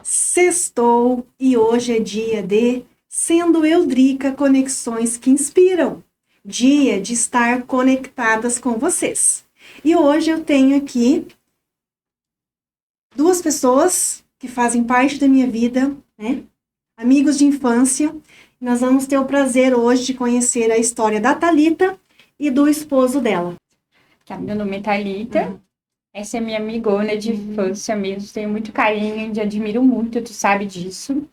Sextou e hoje é dia de Sendo Eudrica Conexões que Inspiram. Dia de estar conectadas com vocês. E hoje eu tenho aqui duas pessoas que fazem parte da minha vida, né? Amigos de infância. Nós vamos ter o prazer hoje de conhecer a história da Thalita e do esposo dela. Tá, meu nome é Thalita. Essa é minha amigona de infância mesmo. Tenho muito carinho e admiro muito, tu sabe disso.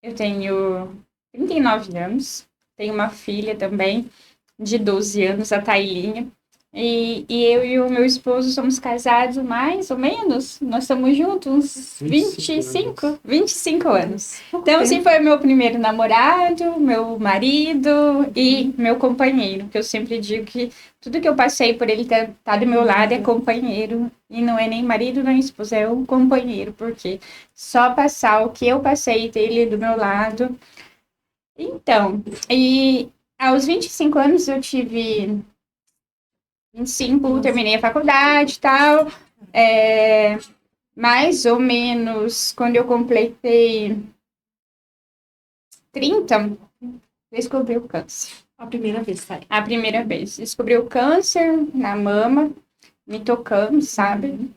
Eu tenho 39 anos. Tenho uma filha também de 12 anos, a Thailinha. E eu e o meu esposo somos casados mais ou menos. Nós estamos juntos uns 25 anos. Então, assim, foi meu primeiro namorado, meu marido e meu companheiro. Que eu sempre digo que tudo que eu passei por ele tá do meu lado é companheiro. E não é nem marido nem esposo, é um companheiro. Porque só passar o que eu passei, ter ele do meu lado. Então, e aos 25 anos eu tive... 25, terminei a faculdade e tal. Mais ou menos quando eu completei 30, descobri o câncer. A primeira vez, tá? A primeira vez. Descobri o câncer na mama, me tocando, sabe?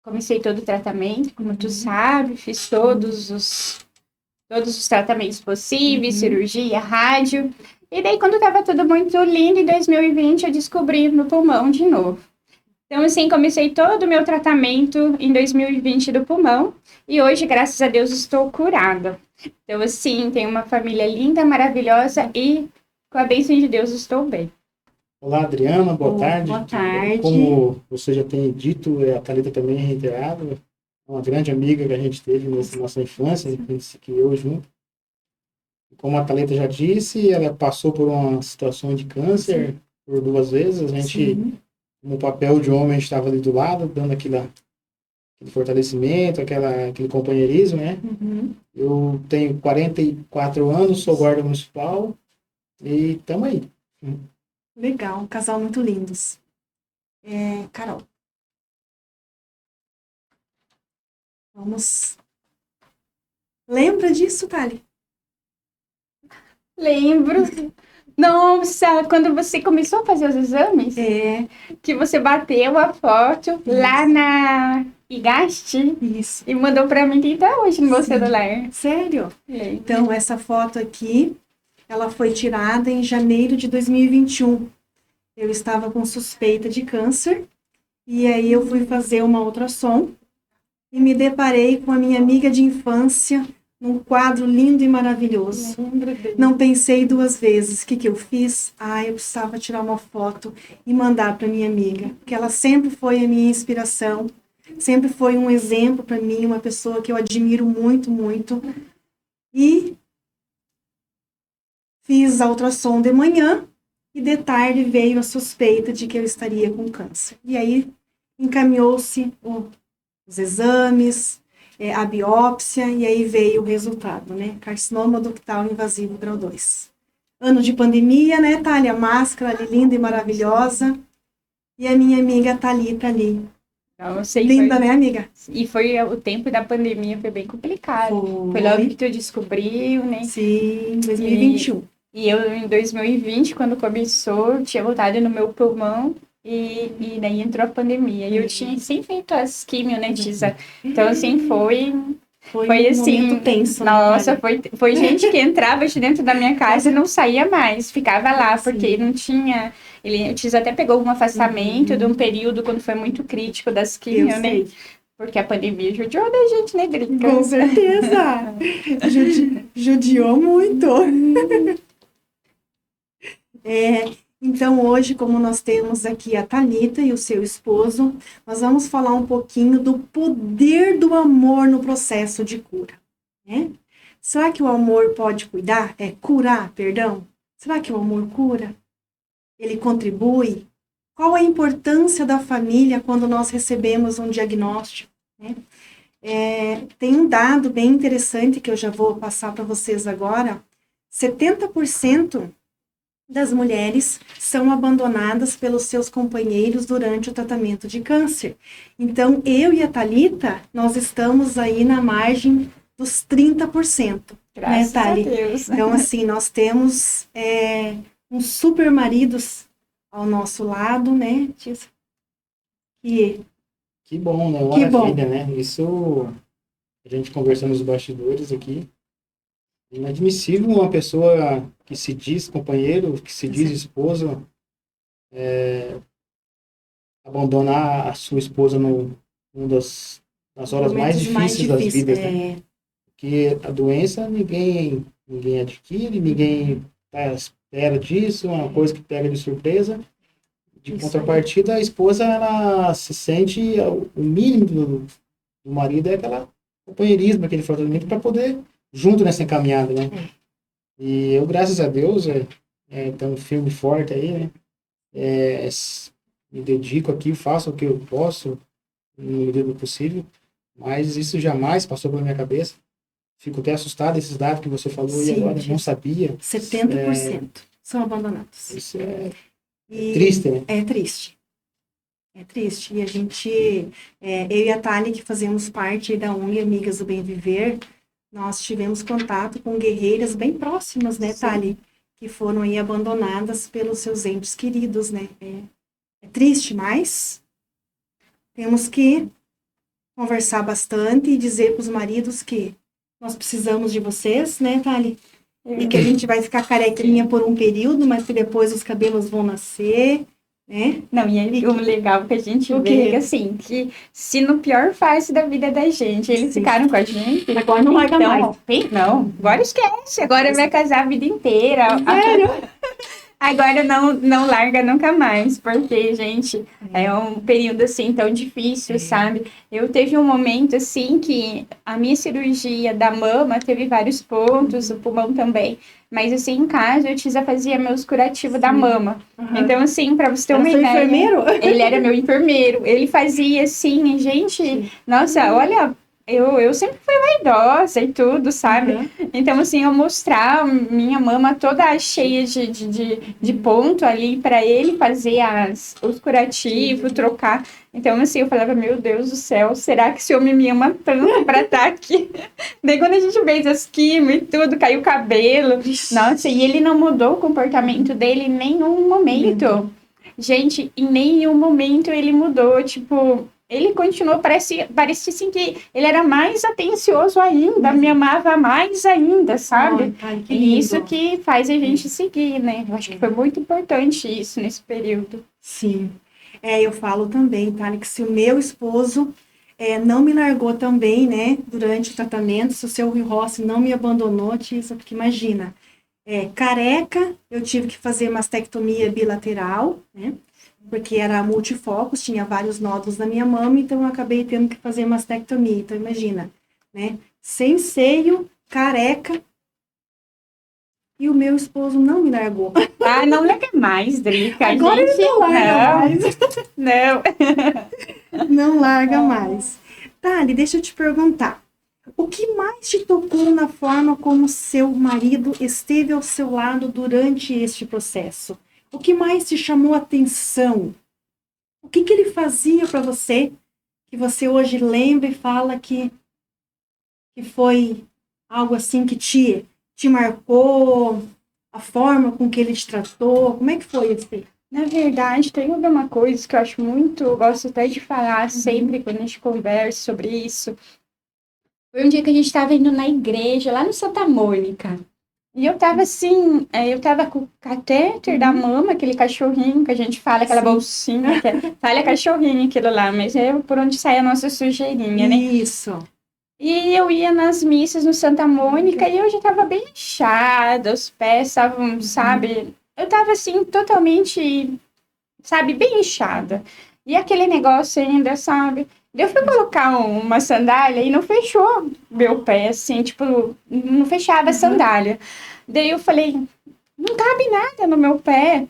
Comecei todo o tratamento, como tu sabe, fiz todos os tratamentos possíveis, cirurgia, rádio. E daí, quando estava tudo muito lindo, em 2020, eu descobri no pulmão de novo. Então, assim, comecei todo o meu tratamento em 2020 do pulmão. E hoje, graças a Deus, estou curada. Então, assim, tenho uma família linda, maravilhosa e, com a bênção de Deus, estou bem. Olá, Adriana, boa tarde. Boa tarde. Como você já tem dito, a Thalita também é reiterado. É uma grande amiga que a gente teve nessa nossa infância, a gente se criou junto. Como a Thalita já disse, ela passou por uma situação de câncer por 2 vezes. A gente, no papel de homem, a gente estava ali do lado, dando aquele fortalecimento, aquele companheirismo, né? Eu tenho 44 anos, sou guarda municipal e estamos aí. Legal, um casal muito lindos. Carol. Vamos. Lembra disso, Thali? Lembro. Nossa, quando você começou a fazer os exames, que você bateu a foto lá na IGAST e mandou pra mim, que tá hoje no meu celular. Sério? Então, essa foto aqui, ela foi tirada em janeiro de 2021. Eu estava com suspeita de câncer e aí eu fui fazer uma ultrassom e me deparei com a minha amiga de infância, num quadro lindo e maravilhoso. Não pensei duas vezes. O que que eu fiz? Eu precisava tirar uma foto e mandar para minha amiga, porque ela sempre foi a minha inspiração, sempre foi um exemplo para mim, uma pessoa que eu admiro muito, muito. E fiz a ultrassom de manhã e de tarde veio a suspeita de que eu estaria com câncer. E aí encaminhou-se os exames, a biópsia, e aí veio o resultado, né? Carcinoma ductal invasivo grau 2. Ano de pandemia, né, Thalia? Máscara ali, linda e maravilhosa. E a minha amiga Thalita ali. Então, eu sei Linda, foi... né, amiga? E foi o tempo da pandemia, foi bem complicado. Foi logo que tu descobriu, né? Sim, 2021. E eu, em 2020, quando começou, eu tinha voltado no meu pulmão e daí entrou a pandemia. E eu tinha sem feito as quimio, né, Tisa? Então, assim, foi um assim, momento tenso. nossa, foi gente que entrava de dentro da minha casa e não saía mais, ficava lá, porque não tinha... o Tisa até pegou um afastamento de um período quando foi muito crítico das quimio, né? Porque a pandemia judiou da gente, né, Drica? Com certeza! Judiou muito. Então, hoje, como nós temos aqui a Thalita e o seu esposo, nós vamos falar um pouquinho do poder do amor no processo de cura, né? Será que o amor pode curar, perdão? Será que o amor cura? Ele contribui? Qual a importância da família quando nós recebemos um diagnóstico, né? Tem um dado bem interessante que eu já vou passar para vocês agora. 70% das mulheres são abandonadas pelos seus companheiros durante o tratamento de câncer. Então, eu e a Thalita, nós estamos aí na margem dos 30%. Graças, né, a Deus. Então, assim, nós temos uns super maridos ao nosso lado, né, Tissa? Que bom, né? Maravilha, né? Isso, a gente conversando nos bastidores aqui, inadmissível uma pessoa que se diz companheiro, que se diz esposa, abandonar a sua esposa nas horas mais difíceis das vidas, né? Porque a doença ninguém adquire, ninguém tá à espera disso, é uma coisa que pega de surpresa. De contrapartida, a esposa, ela se sente, o mínimo do marido é aquela companheirismo, aquele fortalecimento para poder junto nessa encaminhada, né? E eu, graças a Deus, tão firme e forte aí, né? Me dedico aqui, faço o que eu posso, no medida do possível, mas isso jamais passou pela minha cabeça. Fico até assustado, esses dados que você falou, e agora não sabia. 70% são abandonados. Isso triste, né? É triste. É triste. E a gente, eu e a Thalia, que fazemos parte da ONG Amigas do Bem Viver, nós tivemos contato com guerreiras bem próximas, né, Thalia? Que foram aí abandonadas pelos seus entes queridos, né? É triste, mas temos que conversar bastante e dizer para os maridos que nós precisamos de vocês, né, Thalia? E que a gente vai ficar carequinha por um período, mas que depois os cabelos vão nascer, né? Não, e o legal que a gente vê é que, assim, que se no pior fase da vida da gente, eles ficaram com a gente... Agora não larga mais. Não, agora esquece. Agora vai casar a vida inteira. Sério? Agora não larga nunca mais, porque, gente, é um período, assim, tão difícil, sabe? Eu teve um momento, assim, que a minha cirurgia da mama teve vários pontos, o pulmão também, mas, assim, em casa, eu fazia meus curativos da mama. Então, assim, pra você ter uma ideia... enfermeiro? Ele era meu enfermeiro. Ele fazia, assim, gente... Nossa, olha... Eu sempre fui vaidosa e tudo, sabe? Então, assim, eu mostrar minha mama toda cheia de ponto ali para ele fazer os curativos, trocar. Então, assim, eu falava, meu Deus do céu, será que esse homem me ama tanto para estar aqui? Daí, quando a gente fez as quimio e tudo, caiu o cabelo. Nossa, e ele não mudou o comportamento dele em nenhum momento. Gente, em nenhum momento ele mudou, tipo... Ele continuou, parecia assim que ele era mais atencioso ainda, me amava mais ainda, sabe? E isso que faz a gente seguir, né? Eu acho que foi muito importante isso nesse período. Sim. Eu falo também, Thalia, que se o meu esposo não me largou também, né, durante o tratamento. Se o seu Rui Rossi não me abandonou, Tissa, porque imagina, careca, eu tive que fazer mastectomia bilateral, né, porque era multifocos, tinha vários nódulos na minha mama, então eu acabei tendo que fazer mastectomia. Então imagina, né, sem seio, careca, e o meu esposo não me largou. Ah, não larga mais, Drica. Agora gente, ele não larga mais. Não. Não larga mais. Thali, deixa eu te perguntar. O que mais te tocou na forma como seu marido esteve ao seu lado durante este processo? O que mais te chamou a atenção? O que ele fazia para você, que você hoje lembra e fala que foi algo assim que te marcou, a forma com que ele te tratou? Como é que foi isso? Na verdade, tem uma coisa que eu acho muito, eu gosto até de falar sempre quando a gente conversa sobre isso. Foi um dia que a gente estava indo na igreja, lá no Santa Mônica. E eu tava assim, eu tava com o catéter da mama, aquele cachorrinho que a gente fala, aquela bolsinha, fala cachorrinho aquilo lá, mas é por onde sai a nossa sujeirinha, né? Isso. E eu ia nas missas no Santa Mônica e eu já tava bem inchada, os pés estavam, sabe? Eu tava assim, totalmente, sabe, bem inchada. E aquele negócio ainda, sabe? Eu fui colocar uma sandália e não fechou meu pé, assim, tipo, não fechava a sandália. Daí eu falei, não cabe nada no meu pé,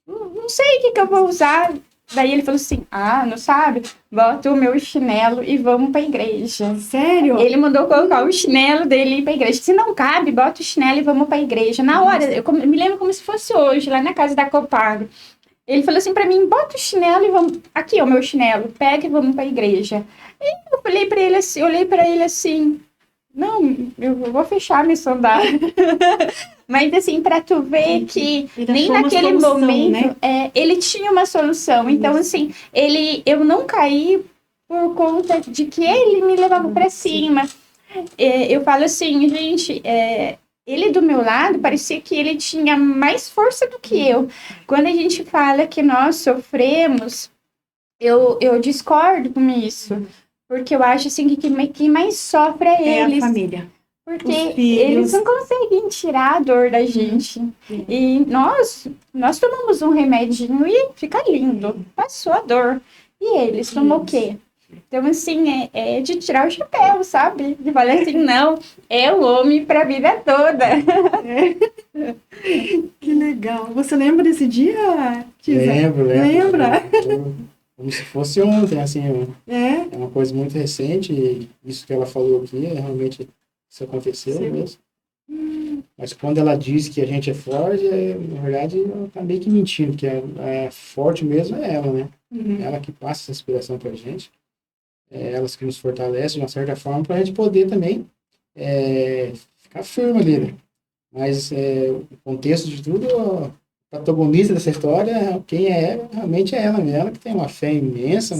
não sei o que eu vou usar. Daí ele falou assim, não sabe? Bota o meu chinelo e vamos pra igreja. Sério? Ele mandou colocar o chinelo dele e ir pra igreja. Se não cabe, bota o chinelo e vamos pra igreja. Na hora, eu me lembro como se fosse hoje, lá na casa da Copago. Ele falou assim pra mim, bota o chinelo e vamos... Aqui, ó, o meu chinelo. Pega e vamos pra igreja. E eu olhei pra ele assim... Não, eu vou fechar minha sandália. Mas assim, pra tu ver que ele nem naquele momento, né? Ele tinha uma solução. Então, assim, eu não caí por conta de que ele me levava pra cima. Eu falo assim, gente... Ele do meu lado, parecia que ele tinha mais força do que eu. Quando a gente fala que nós sofremos, eu discordo com isso. Porque eu acho assim que quem mais sofre é eles. A família. Porque eles não conseguem tirar a dor da gente. E nós tomamos um remedinho e fica lindo. Passou a dor. E eles tomam o quê? Então, assim, é de tirar o chapéu, sabe? De falar assim, não, é o homem para a vida toda. Que legal. Você lembra desse dia, Tisa? Lembro. Lembra? Como se fosse ontem, assim, é uma coisa muito recente, e isso que ela falou aqui, realmente isso aconteceu mesmo. Mas quando ela diz que a gente é forte, na verdade, ela tá meio que mentindo, porque a forte mesmo é ela, né? Ela que passa essa inspiração pra gente. Elas que nos fortalecem de uma certa forma para a gente poder também ficar firme ali, né? Mas o contexto de tudo, o protagonista dessa história, quem realmente é ela que tem uma fé imensa,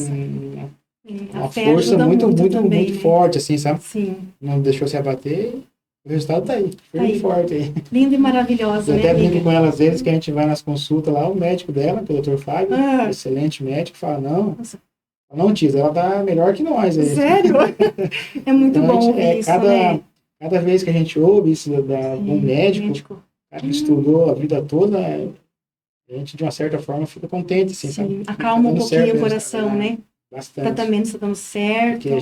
uma força muito também, né? forte, assim, sabe? Sim. Não deixou se abater, o resultado tá aí, firme e forte aí. Linda e maravilhosa, Eu né, até brinco com ela às vezes que a gente vai nas consultas lá, o médico dela, que é o Dr. Fábio, excelente médico, fala, não, Tisa, ela tá melhor que nós. Sério? É muito então, bom ouvir isso, né? Cada vez que a gente ouve isso do médico, cara que estudou a vida toda, a gente, de uma certa forma, fica contente, assim, sabe? Acalma um pouquinho o coração, né? Bastante. O tratamento está dando certo. Porque a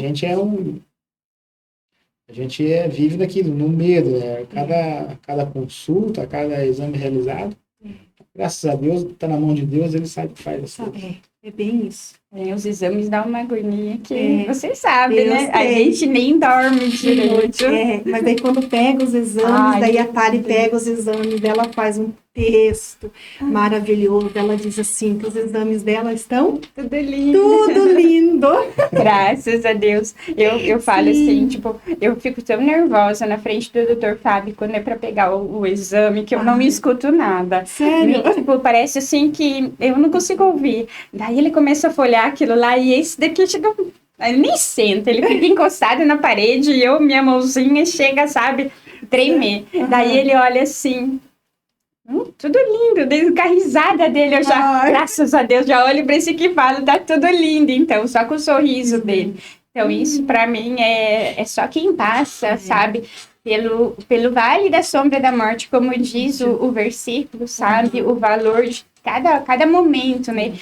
gente vive daquilo, no medo, né? Cada consulta, cada exame realizado, graças a Deus, está na mão de Deus, ele sabe o que faz. Assim. É bem isso. Os exames dão uma agonia que você sabe, Deus né? A gente nem dorme direito. Mas daí quando pega os exames, daí a Thali pega os exames dela, faz um texto maravilhoso. Ela diz assim, que os exames dela estão tudo lindo. Tudo lindo. Graças a Deus. Eu falo assim, tipo, eu fico tão nervosa na frente do Dr. Fábio quando é pra pegar o exame, que eu não me escuto nada. Sério? Tipo, parece assim que eu não consigo ouvir. Daí ele começa a folhar aquilo lá e esse daqui ele nem senta, ele fica encostado na parede e minha mãozinha chega, sabe, tremer. Daí ele olha assim, tudo lindo, desde a risada dele, eu já, graças a Deus, já olho pra esse aqui e falo, tá tudo lindo, então, só com o sorriso dele. Então, isso para mim é só quem passa, sabe? Pelo vale da sombra da morte, como diz o versículo, sabe? O valor de cada momento, né?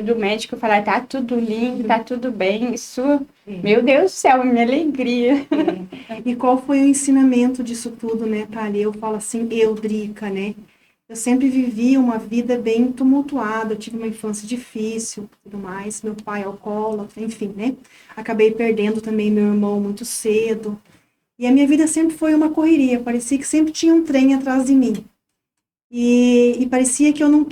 Do médico falar, tá tudo lindo, tá tudo bem, isso, meu Deus do céu, minha alegria. E qual foi o ensinamento disso tudo, né, Thalia? Eu falo assim, Drica, né? Eu sempre vivi uma vida bem tumultuada, eu tive uma infância difícil, tudo mais, meu pai alcoólatra, enfim, né? Acabei perdendo também meu irmão muito cedo. E a minha vida sempre foi uma correria, parecia que sempre tinha um trem atrás de mim. E parecia que eu não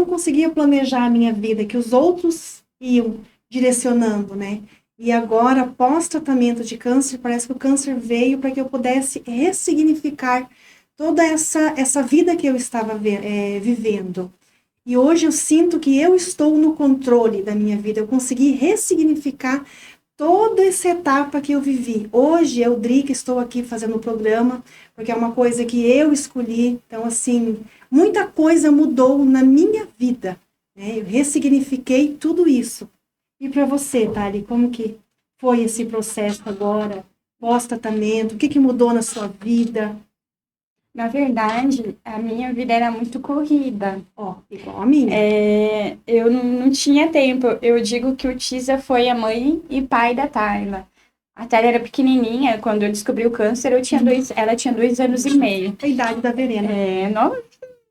conseguia planejar a minha vida, que os outros iam direcionando, né? E agora, pós-tratamento de câncer, parece que o câncer veio para que eu pudesse ressignificar toda essa vida que eu estava vivendo. E hoje eu sinto que eu estou no controle da minha vida, eu consegui ressignificar toda essa etapa que eu vivi. Hoje, eu, Drica, estou aqui fazendo o programa, porque é uma coisa que eu escolhi. Então, assim, muita coisa mudou na minha vida, né? Eu ressignifiquei tudo isso. E para você, Thali, como que foi esse processo agora, pós-tratamento? O que mudou na sua vida? Na verdade, a minha vida era muito corrida. Ó, igual a minha. Eu não tinha tempo. Eu digo que o Tisa foi a mãe e pai da Tayla. A Tayla era pequenininha, quando eu descobri o câncer, ela tinha 2 anos e meio. A idade da Verena.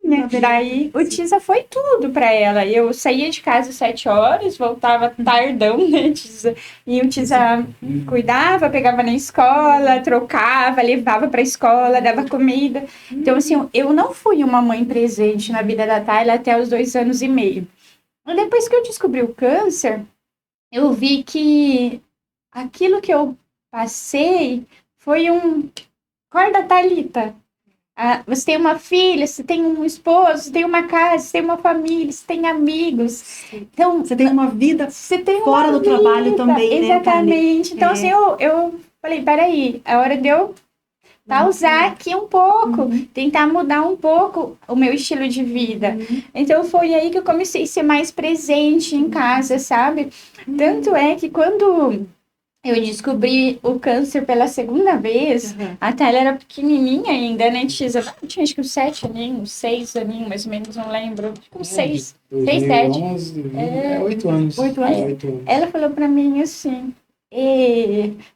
Né? Daí o Tisa foi tudo pra ela. Eu saía de casa às 7 horas, voltava tardão, né, Tisa? E o Tisa cuidava, pegava na escola, trocava, levava pra escola, dava comida. Então, assim, eu não fui uma mãe presente na vida da Tayla até os 2 anos e meio. E depois que eu descobri o câncer, eu vi que aquilo que eu passei foi Acorda, Thalita. Você tem uma filha, você tem um esposo, você tem uma casa, você tem uma família, você tem amigos. Então, você tem uma vida fora do trabalho também, né? Exatamente. Então, assim, eu falei, peraí, é hora de eu pausar aqui um pouco, tentar mudar um pouco o meu estilo de vida. Então, foi aí que eu comecei a ser mais presente em casa, sabe? Tanto é que quando eu descobri o câncer pela segunda vez, a Thalia era pequenininha ainda, né, Tisa? Tinha acho que uns 7 aninhos, 6 aninhos, mais ou menos, não lembro. Uns 6, 6, 7. 8 anos. 8 anos. 8 anos. Ela falou pra mim assim,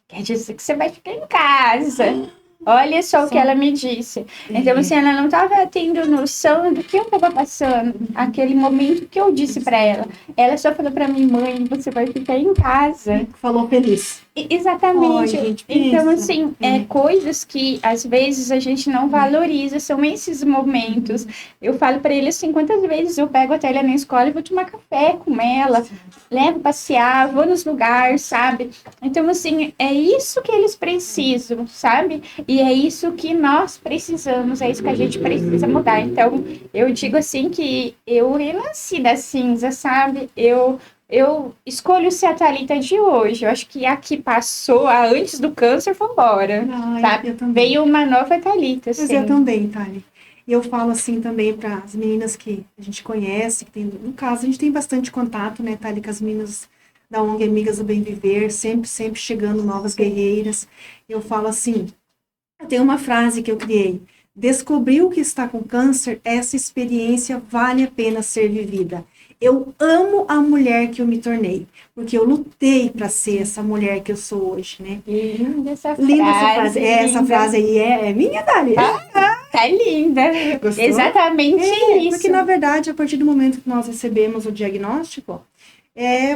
quer dizer que você vai ficar em casa. Olha só o que ela me disse. Então, assim, ela não estava tendo noção do que eu estava passando, aquele momento que eu disse para ela. Ela só falou para mim, mãe, você vai ficar em casa. Falou feliz. Exatamente. Gente, então, assim, coisas que às vezes a gente não valoriza, são esses momentos. Eu falo para ele assim, quantas vezes eu pego a Thalia na escola e vou tomar café com ela, levo passear, vou nos lugares, sabe? Então, assim, é isso que eles precisam, sabe? E é isso que nós precisamos, é isso que a gente precisa mudar. Então, eu digo assim que eu renasci da cinza, sabe? Eu escolho ser a Thalita de hoje. Eu acho que a que passou antes do câncer foi embora, sabe? Veio uma nova Thalita, Mas eu também, Thali. E eu falo assim também para as meninas que a gente conhece, que tem, no caso, a gente tem bastante contato, né, Thali, com as meninas da ONG Amigas do Bem Viver, sempre chegando novas guerreiras. Eu falo assim, eu tenho uma frase que eu criei: descobriu que está com câncer, essa experiência vale a pena ser vivida. Eu amo a mulher que eu me tornei, porque eu lutei para ser essa mulher que eu sou hoje, né? Linda essa frase. Linda essa frase. Essa frase aí é minha, Dali. Tá linda. Gostou? Exatamente isso. Porque, na verdade, a partir do momento que nós recebemos o diagnóstico,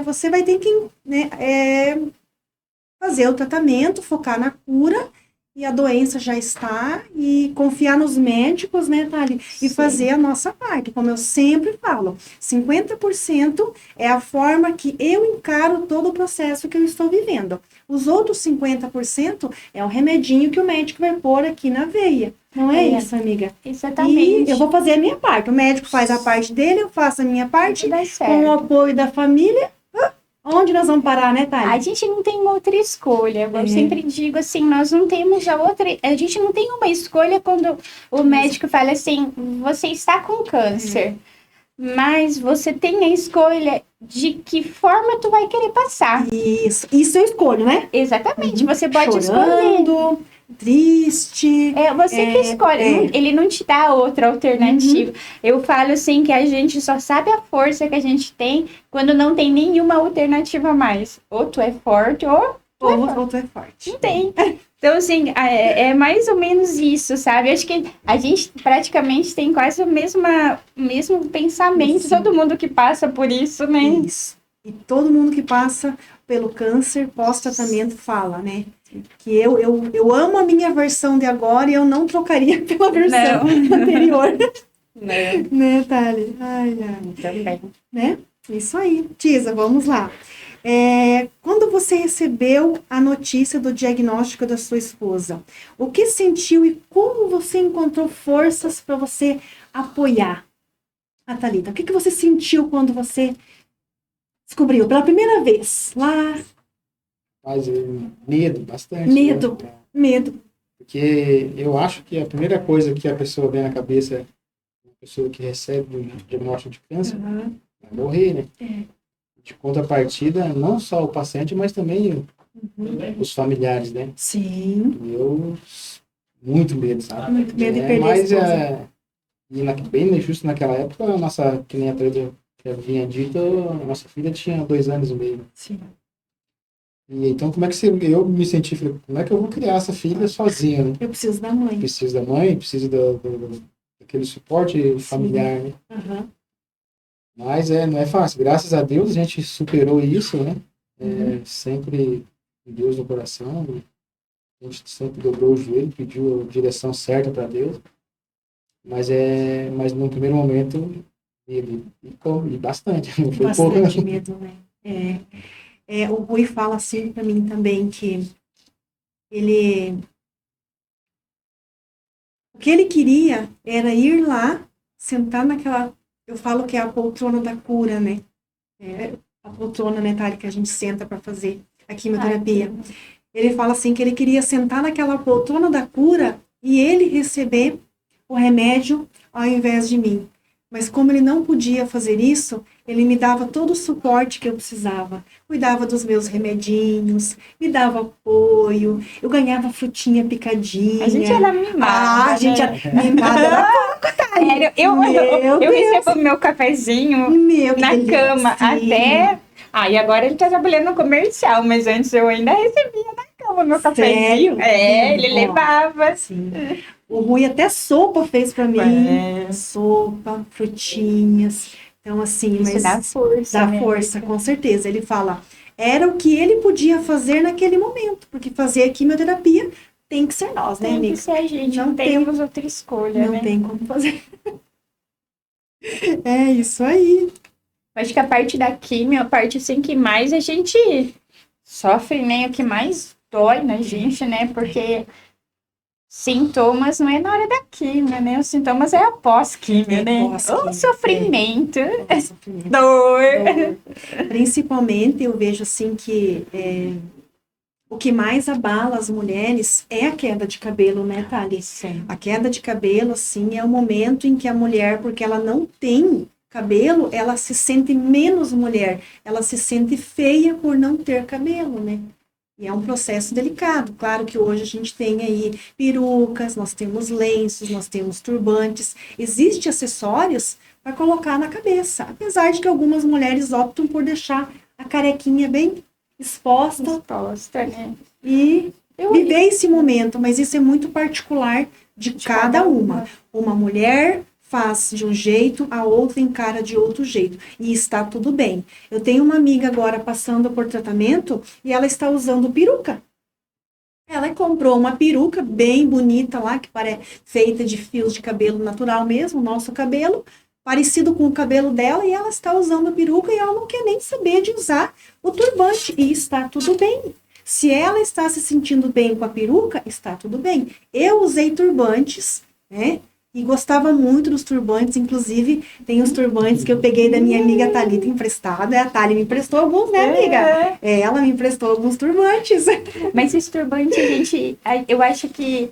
você vai ter que, né, fazer o tratamento, focar na cura, e a doença já está, e confiar nos médicos, né, Thali? E fazer a nossa parte. Como eu sempre falo, 50% é a forma que eu encaro todo o processo que eu estou vivendo. Os outros 50% é o remedinho que o médico vai pôr aqui na veia. Não é isso, amiga? Exatamente. E eu vou fazer a minha parte. O médico faz a parte dele, eu faço a minha parte, com o apoio da família. Onde nós vamos parar, né, Thali? A gente não tem outra escolha. Eu sempre digo assim, nós não temos a outra... A gente não tem uma escolha quando o médico fala assim, você está com câncer. mas você tem a escolha de que forma tu vai querer passar. Isso eu escolho, né? Exatamente, você pode escolher. Chorando, triste. É você que escolhe, ele não te dá outra alternativa. Eu falo assim que a gente só sabe a força que a gente tem quando não tem nenhuma alternativa mais. Ou tu é forte, ou tu é forte. não tem. Então, assim, é mais ou menos isso, sabe? Acho que a gente praticamente tem quase o mesmo pensamento. Sim. Todo mundo que passa por isso, né? Isso. E todo mundo que passa pelo câncer pós-tratamento fala, né? Que eu amo a minha versão de agora e eu não trocaria pela versão anterior. Não. Né, Thali? Ai. Também. Né? Isso aí. Tisa, vamos lá. Quando você recebeu a notícia do diagnóstico da sua esposa, o que sentiu e como você encontrou forças para você apoiar a Thalita? O que você sentiu quando você descobriu pela primeira vez lá? Mas medo, bastante. Medo. Né? Medo. Porque eu acho que a primeira coisa que a pessoa vem na cabeça, a pessoa que recebe o diagnóstico de câncer, vai morrer, né? De contrapartida, não só o paciente, mas também os familiares, né? Sim. Muito medo, sabe? Muito medo de perder mas a esposa. bem justo naquela época, a nossa, que nem a Tereza havia dito, a nossa filha tinha 2 anos e meio. Sim. E então, como é que eu me senti? Falei, como é que eu vou criar essa filha sozinha, né? Eu preciso da mãe. Preciso da mãe, preciso daquele suporte familiar, né? Mas não é fácil. Graças a Deus a gente superou isso, né? Sempre com Deus no coração. A gente sempre dobrou o joelho, pediu a direção certa para Deus. Mas no primeiro momento, e bastante. Não foi Bastante pouco. medo, né? O Rui fala assim para mim também que o que ele queria era ir lá, sentar naquela, eu falo que é a poltrona da cura, né? A poltrona, né, Thali, que a gente senta para fazer a quimioterapia. Ele fala assim que ele queria sentar naquela poltrona da cura e ele receber o remédio ao invés de mim. Mas como ele não podia fazer isso, ele me dava todo o suporte que eu precisava. Cuidava dos meus remedinhos, me dava apoio, eu ganhava frutinha picadinha. A gente era mimada. A gente era mimada era pouco, Thali. Sério, eu recebo meu cafezinho na cama até... e agora ele tá trabalhando no comercial, mas antes eu ainda recebia na cama meu cafezinho. Ele levava. Sim. O Rui até sopa fez pra mim. Sopa, frutinhas. Então, assim, isso mas dá força. Dá força, com certeza. Ele fala, era o que ele podia fazer naquele momento, porque fazer a quimioterapia tem que ser nós, né, amiga? Tem que ser a gente, não temos outra escolha, Não tem como fazer. É isso aí. Acho que a parte da quimio, a parte assim que mais a gente sofre, né? O que mais dói na gente, né? Porque sintomas não é na hora da quimio, né? Os sintomas é a pós-quimio, né? O sofrimento. Dor. Principalmente, eu vejo assim que o que mais abala as mulheres é a queda de cabelo, né, Thali? Sim. A queda de cabelo, assim, é o momento em que a mulher, porque ela não tem cabelo, ela se sente menos mulher. Ela se sente feia por não ter cabelo, né? E é um processo delicado. Claro que hoje a gente tem aí perucas, nós temos lenços, nós temos turbantes. Existem acessórios para colocar na cabeça. Apesar de que algumas mulheres optam por deixar a carequinha bem exposta né? E viver esse momento. Mas isso é muito particular de cada uma. Uma mulher faz de um jeito, a outra encara de outro jeito. E está tudo bem. Eu tenho uma amiga agora passando por tratamento e ela está usando peruca. Ela comprou uma peruca bem bonita lá, que parece feita de fios de cabelo natural mesmo, nosso cabelo, parecido com o cabelo dela, e ela está usando a peruca e ela não quer nem saber de usar o turbante. E está tudo bem. Se ela está se sentindo bem com a peruca, está tudo bem. Eu usei turbantes, né? E gostava muito dos turbantes, inclusive tem os turbantes que eu peguei da minha amiga Thalita emprestada. A Thali me emprestou alguns, né, amiga? Ela me emprestou alguns turbantes. Mas esse turbante, eu acho que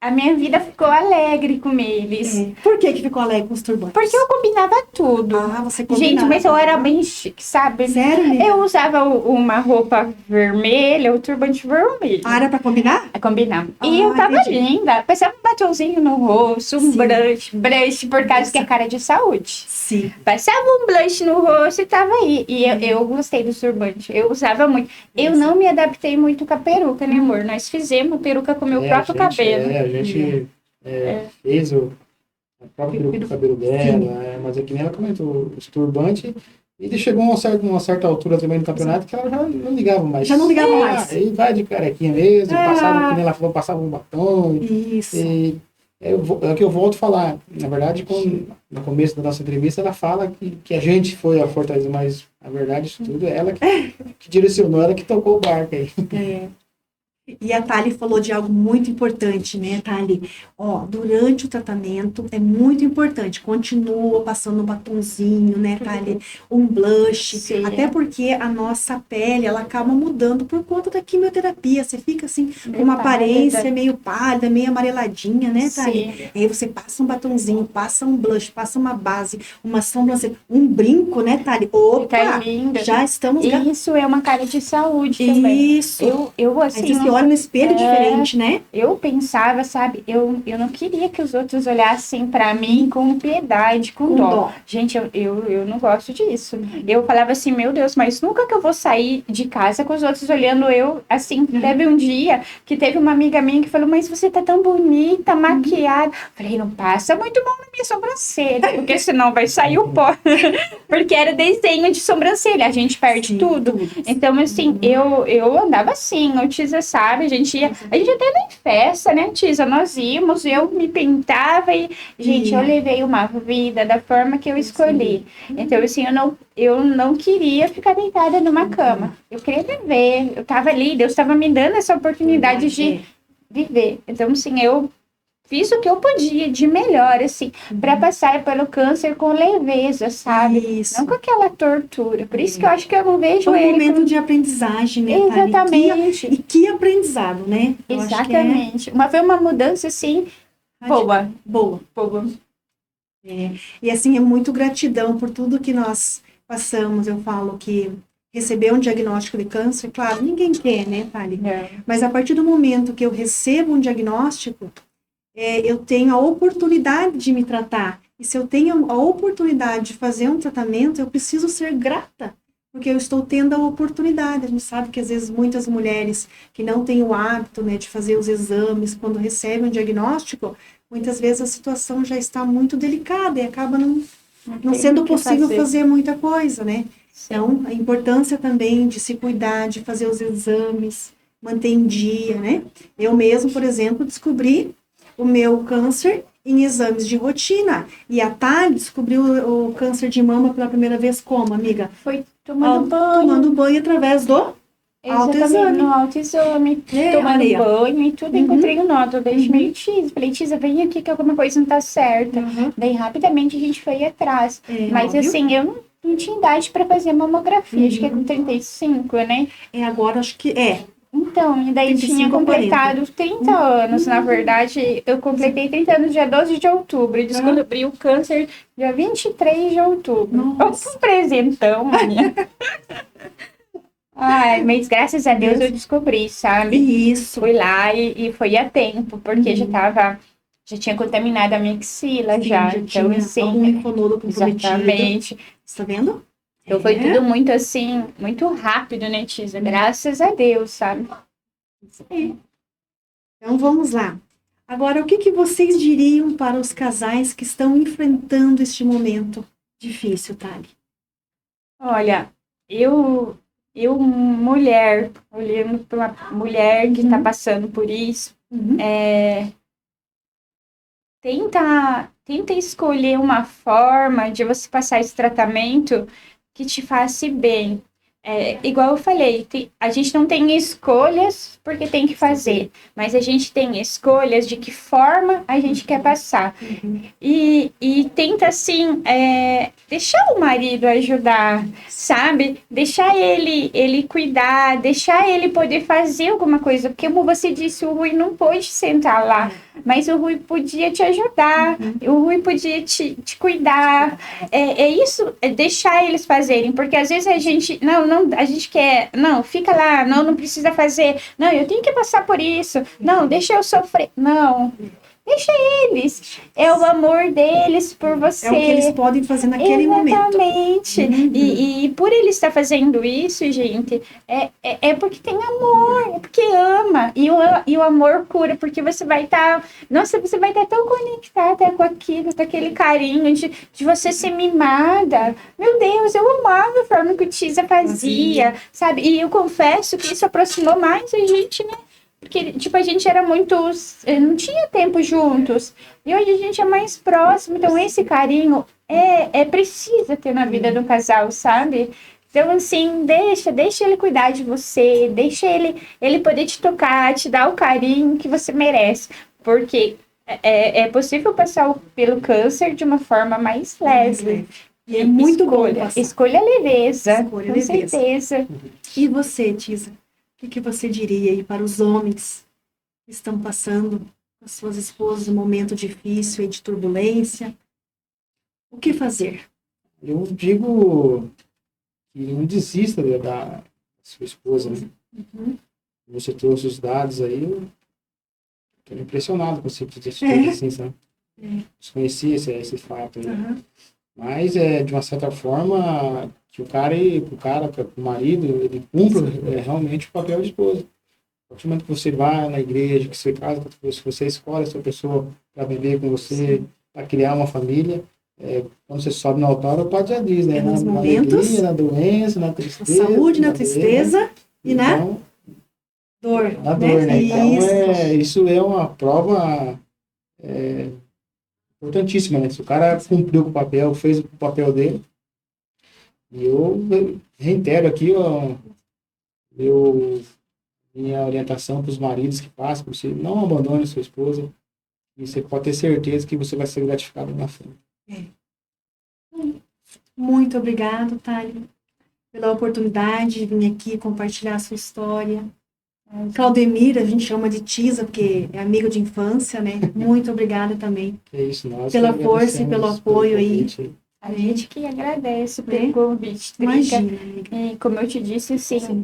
a minha vida ficou alegre com eles. Por que ficou alegre com os turbantes? Porque eu combinava tudo. Você combinava. Gente, mas eu era bem chique, sabe? Sério, amiga? Eu usava uma roupa vermelha, o turbante vermelho. Era pra combinar? Combinava. E eu tava linda. Passava um batonzinho no rosto, um blush, por causa que é cara de saúde. Sim. Passava um blush no rosto e tava aí. E eu gostei do turbante. Eu usava muito. Eu não me adaptei muito com a peruca, né, amor? Nós fizemos peruca com o meu próprio cabelo. A gente fez a própria peruca do cabelo dela, mas é que nem ela comentou, os turbantes. E chegou a uma certa altura também no campeonato que ela já não ligava mais. Já não ligava mais. Aí vai de carequinha mesmo, passava, que nem ela falou, passava um batom. Isso. É o que eu volto a falar. Na verdade, no começo da nossa entrevista, ela fala que a gente foi a Fortaleza, mas na verdade isso tudo é ela que direcionou, ela que tocou o barco aí. E a Thali falou de algo muito importante, né, Thali? Durante o tratamento é muito importante. Continua passando um batonzinho, né, Thali? Um blush. Sim. Até porque a nossa pele, ela acaba mudando por conta da quimioterapia. Você fica assim, com uma aparência meio pálida, meio amareladinha, né, Thali? Sim. Aí você passa um batonzinho, passa um blush, passa uma base, uma sobrancelha, um brinco, né, Thali? Opa! Fica linda. Já estamos... Isso é uma cara de saúde também. Isso. Eu assim... Aí você olha no espelho diferente, né? Eu pensava, sabe, eu não queria que os outros olhassem pra mim com piedade, com dó. Gente, eu não gosto disso. Eu falava assim, meu Deus, mas nunca que eu vou sair de casa com os outros olhando eu, assim. Teve um dia que teve uma amiga minha que falou, mas você tá tão bonita, maquiada. Falei, não passa muito mão na minha sobrancelha, porque senão vai sair o pó. Porque era desenho de sobrancelha, a gente perde tudo. Então, assim, eu andava assim, o Tisa sabe, a gente até nem festa, né, Tisa? Nós íamos, eu me pintava e, gente, eu levei uma vida da forma que eu escolhi. Então, assim, eu não queria ficar deitada numa cama. Eu queria viver, eu tava ali, Deus estava me dando essa oportunidade de viver. Então, assim, eu fiz o que eu podia de melhor, assim, para passar pelo câncer com leveza, sabe? Isso. Não com aquela tortura. Por isso que eu acho que eu não vejo Foi um ele momento de aprendizagem, né, exatamente. E que aprendizado, né? Eu exatamente. Foi uma mudança, assim, boa. E, assim, é muito gratidão por tudo que nós passamos. Eu falo que receber um diagnóstico de câncer, claro, ninguém quer, né, Thali? Mas a partir do momento que eu recebo um diagnóstico, eu tenho a oportunidade de me tratar. E se eu tenho a oportunidade de fazer um tratamento, eu preciso ser grata, porque eu estou tendo a oportunidade. A gente sabe que às vezes muitas mulheres que não têm o hábito, né, de fazer os exames, quando recebem um diagnóstico, muitas vezes a situação já está muito delicada e acaba não sendo possível fazer muita coisa, né? Sim. Então, a importância também de se cuidar, de fazer os exames, manter em dia, né? Eu mesmo, por exemplo, descobri o meu câncer em exames de rotina. E a Thali descobriu o câncer de mama pela primeira vez como, amiga? Foi tomando banho. Tomando banho através do autoexame. No autoexame. Tomando banho e tudo. Encontrei um nódulo. Daí chamei o Tisa. Falei, Tisa, vem aqui que alguma coisa não tá certa. Daí rapidamente a gente foi atrás. Mas óbvio. Assim, eu não tinha idade para fazer mamografia. Acho que é com 35, né? Agora acho que é. Então, e daí 35, tinha completado 30 anos, na verdade. Eu completei 30 anos dia 12 de outubro. E descobri o câncer dia 23 de outubro. Nossa. Um presentão, minha. Ai, mas graças a Deus eu descobri, sabe? Isso. Fui lá e foi a tempo, porque já tinha contaminado a minha axila, já. Então, assim. Um linfonodo comprometido. Exatamente. Você tá vendo? Então foi tudo muito assim, muito rápido, né, Tisa? Graças a Deus, sabe? Então vamos lá. Agora, o que vocês diriam para os casais que estão enfrentando este momento difícil, Thali? Olha, eu mulher, olhando para uma mulher que está passando por isso, tenta escolher uma forma de você passar esse tratamento que te faça bem. Igual eu falei, a gente não tem escolhas porque tem que fazer, mas a gente tem escolhas de que forma a gente quer passar. E tenta, assim, deixar o marido ajudar, sabe? Deixar ele cuidar, deixar ele poder fazer alguma coisa, porque como você disse, o Rui não pôde sentar lá mas o Rui podia te ajudar, o Rui podia te cuidar. É isso, é deixar eles fazerem, porque às vezes a gente, a gente quer, não, fica lá, não precisa fazer, não, eu tenho que passar por isso, não, deixa eu sofrer, não. Deixa eles. É o amor deles por você. É o que eles podem fazer naquele momento. Exatamente. E por ele estar fazendo isso, gente, é porque tem amor, é porque ama. E o amor cura, porque você vai estar... Nossa, você vai estar tão conectada com aquilo, com aquele carinho de você ser mimada. Meu Deus, eu amava a forma que o Tisa fazia, sabe? E eu confesso que isso aproximou mais a gente, né? Porque, tipo, a gente era muito... Não tinha tempo juntos. E hoje a gente é mais próximo. Então, esse carinho precisa ter na vida do casal, sabe? Então, assim, deixa ele cuidar de você. Deixa ele poder te tocar, te dar o carinho que você merece. Porque é possível passar pelo câncer de uma forma mais leve. E é muito bom passar. Escolha leveza, Escolha com leveza. certeza. E você, Tisa? O que você diria aí para os homens que estão passando com as suas esposas um momento difícil e de turbulência? O que fazer? Eu digo que não desista da sua esposa, né? Você trouxe os dados aí, eu estou impressionado com você ter tudo assim, sabe? Desconhecia esse fato aí. Mas, de uma certa forma, que o marido, ele cumpra realmente o papel de esposa. A partir do momento que você vai na igreja, que você casa, se você escolhe essa pessoa para viver com você, para criar uma família, quando você sobe no altar, o padre já diz, né? Nos na momentos, alegria, na doença, na tristeza. Na saúde, na tristeza e na dor. Na dor, né? Então, isso é uma prova importantíssima, né? Se o cara cumpriu com o papel, fez o papel dele, e eu reitero aqui, ó, minha orientação para os maridos que passam por você, não abandone a sua esposa, e você pode ter certeza que você vai ser gratificado na frente. Muito obrigado, Thalio, pela oportunidade de vir aqui compartilhar a sua história. Claudemir, a gente chama de Tisa, porque é amigo de infância, né? Muito obrigada também. É isso, nós pela força e pelo apoio aí. A gente que agradece pelo convite, Drica. Imagina. E como eu te disse, assim,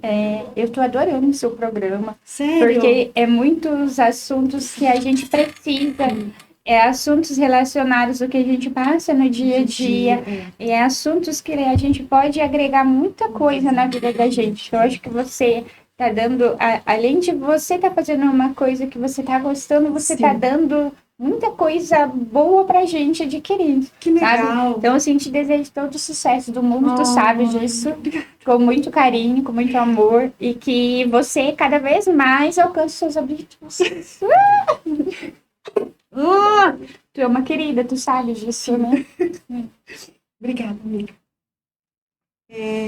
eu estou adorando o seu programa. Sério? Porque é muitos assuntos que a gente precisa. Assuntos relacionados ao que a gente passa no dia a dia. E assuntos que a gente pode agregar muita coisa na vida da gente. Eu acho que você tá dando, além de você tá fazendo uma coisa que você tá gostando, você tá dando muita coisa boa pra gente adquirir. Que legal. Sabe? Então, assim, te desejo todo o sucesso do mundo, tu sabe disso, com muito carinho, com muito amor, e que você cada vez mais alcance seus objetivos. Tu é uma querida, tu sabe disso, né? Obrigada, amiga.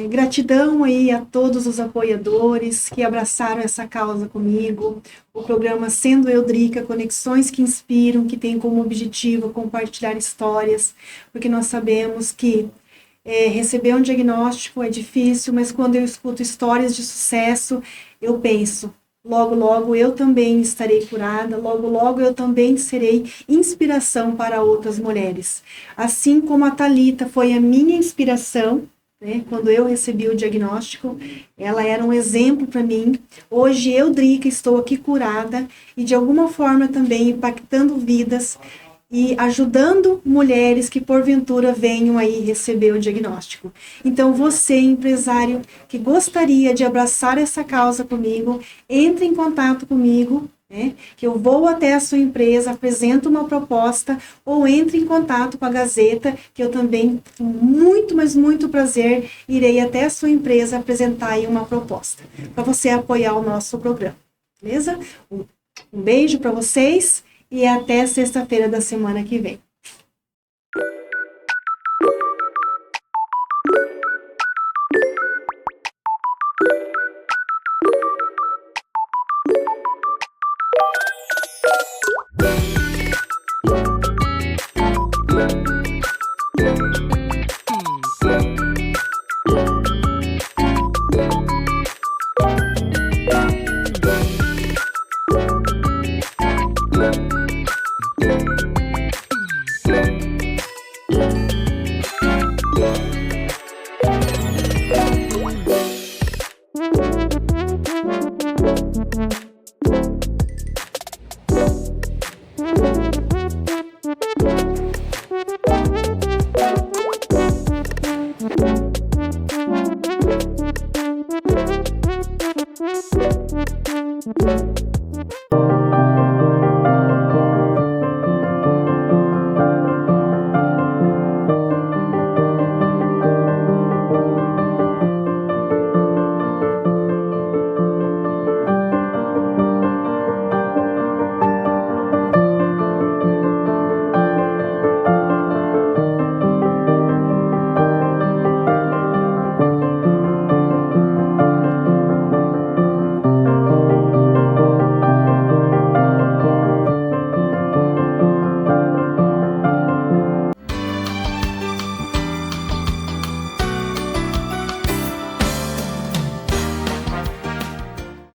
Gratidão aí a todos os apoiadores que abraçaram essa causa comigo. O programa Sendo Eu, Drica, Conexões que Inspiram, que tem como objetivo compartilhar histórias, porque nós sabemos que receber um diagnóstico é difícil, mas quando eu escuto histórias de sucesso, eu penso, logo, logo eu também estarei curada, logo, logo eu também serei inspiração para outras mulheres. Assim como a Thalita foi a minha inspiração, né? Quando eu recebi o diagnóstico, ela era um exemplo para mim. Hoje eu, Drica, estou aqui curada e de alguma forma também impactando vidas e ajudando mulheres que porventura venham aí receber o diagnóstico. Então você, empresário, que gostaria de abraçar essa causa comigo, entre em contato comigo, que eu vou até a sua empresa, apresento uma proposta, ou entre em contato com a Gazeta, que eu também, com muito, mas muito prazer, irei até a sua empresa apresentar aí uma proposta, para você apoiar o nosso programa, beleza? Um beijo para vocês e até sexta-feira da semana que vem.